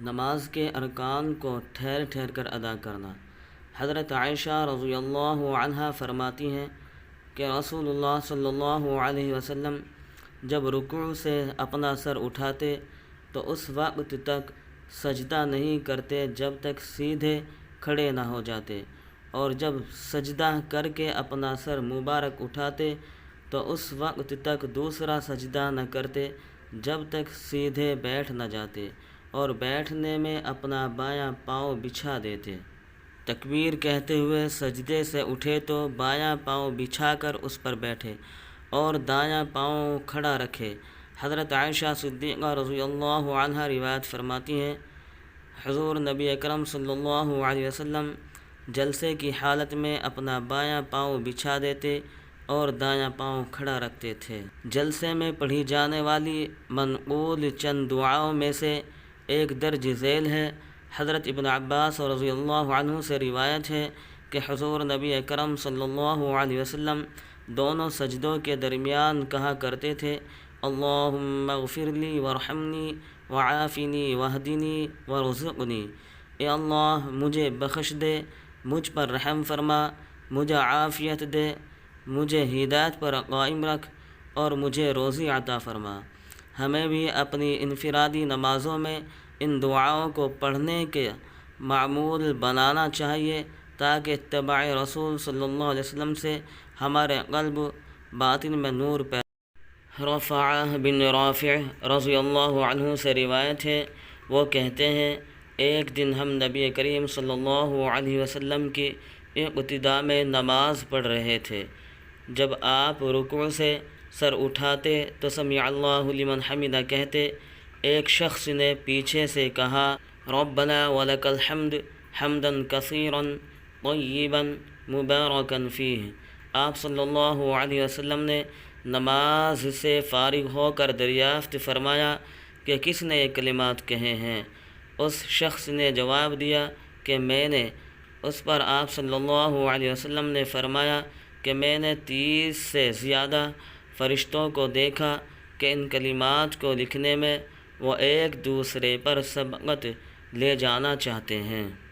نماز کے ارکان کو ٹھہر ٹھہر کر ادا کرنا۔ حضرت عائشہ رضی اللہ عنہا فرماتی ہیں کہ رسول اللہ صلی اللہ علیہ وسلم جب رکوع سے اپنا سر اٹھاتے تو اس وقت تک سجدہ نہیں کرتے جب تک سیدھے کھڑے نہ ہو جاتے، اور جب سجدہ کر کے اپنا سر مبارک اٹھاتے تو اس وقت تک دوسرا سجدہ نہ کرتے جب تک سیدھے بیٹھ نہ جاتے، اور بیٹھنے میں اپنا بایاں پاؤں بچھا دیتے۔ تکبیر کہتے ہوئے سجدے سے اٹھے تو بایاں پاؤں بچھا کر اس پر بیٹھے اور دایاں پاؤں کھڑا رکھے۔ حضرت عائشہ صدیقہ رضی اللہ عنہا روایت فرماتی ہیں، حضور نبی اکرم صلی اللہ علیہ وسلم جلسے کی حالت میں اپنا بایاں پاؤں بچھا دیتے اور دایاں پاؤں کھڑا رکھتے تھے۔ جلسے میں پڑھی جانے والی منقول چند دعاؤں میں سے ایک درج ذیل ہے۔ حضرت ابن عباس رضی اللہ عنہ سے روایت ہے کہ حضور نبی اکرم صلی اللہ علیہ وسلم دونوں سجدوں کے درمیان کہا کرتے تھے، اللہم اغفر لی وارحمنی وعافنی واہدنی وارزقنی، اے اللہ مجھے بخش دے، مجھ پر رحم فرما، مجھے عافیت دے، مجھے ہدایت پر قائم رکھ اور مجھے روزی عطا فرما۔ ہمیں بھی اپنی انفرادی نمازوں میں ان دعاؤں کو پڑھنے کے معمول بنانا چاہیے تاکہ اتباع رسول صلی اللہ علیہ وسلم سے ہمارے قلب باطن میں نور پیدا ہو۔ رفاعہ بن رافع رضی اللہ عنہ سے روایت ہے، وہ کہتے ہیں، ایک دن ہم نبی کریم صلی اللہ علیہ وسلم کی ابتدا میں نماز پڑھ رہے تھے۔ جب آپ رکوع سے سر اٹھاتے تو سمع اللہ لمن حمدہ کہتے، ایک شخص نے پیچھے سے کہا، ربنا ولک الحمد حمدا کثیرا طیبا مبارکا فیہ۔ آپ صلی اللہ علیہ وسلم نے نماز سے فارغ ہو کر دریافت فرمایا کہ کس نے یہ کلمات کہے ہیں؟ اس شخص نے جواب دیا کہ میں نے۔ اس پر آپ صلی اللہ علیہ وسلم نے فرمایا کہ میں نے 30 سے زیادہ فرشتوں کو دیکھا کہ ان کلمات کو لکھنے میں وہ ایک دوسرے پر سبقت لے جانا چاہتے ہیں۔